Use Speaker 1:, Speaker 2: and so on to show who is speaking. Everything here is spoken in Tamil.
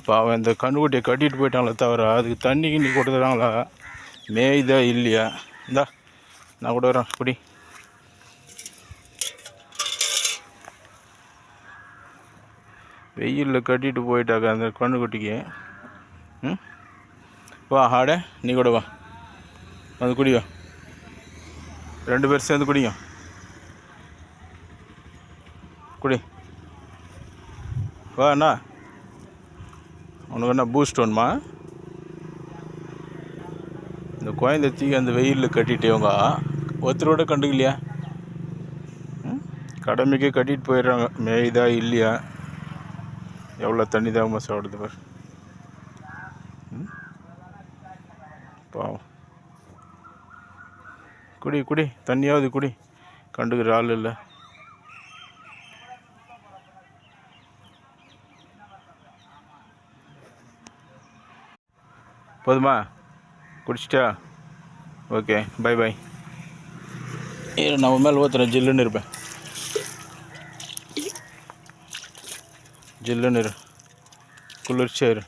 Speaker 1: பாவம் இந்த கண்ணுக்குட்டியை கட்டிட்டு போயிட்டாங்களே தவிர அதுக்கு தண்ணி கிண்ணி கொடுத்துறாங்களா மேய்தா இல்லையா? இந்தா நான் கூட வரேன் குடி. வெயிலில் கட்டிட்டு போயிட்டாக்கா அந்த கண்ணுக்குட்டிக்கு. வா ஆட, நீ கூட வா, வந்து குடிவா, 2 பேர் சேர்ந்து குடிங்க. குடி வா. அண்ணா உனக்கு என்ன பூஸ்ட் வேணுமா? இந்த குழந்தை தூக்கி அந்த வெயிலில் கட்டிட்டேவங்க ஒருத்தரோட கண்டுக்கலையா? கடமைக்கே கட்டிட்டு போயிடுறாங்க. மேய்தா இல்லையா? எவ்வளோ தண்ணி தாகமாக சாப்பிடுது பார். பாவம். குடி குடி, தண்ணியாவது குடி. கண்டுக்கிற ஆள் இல்லை. போதுமா? குடிச்சிட்டா? Okay, bye bye. நான் மேலே ஊற்றுறேன், ஜில்லுன்னு இருப்பேன். ஜில்லுன்னு இரு, குளிர்ச்சியாக இரு.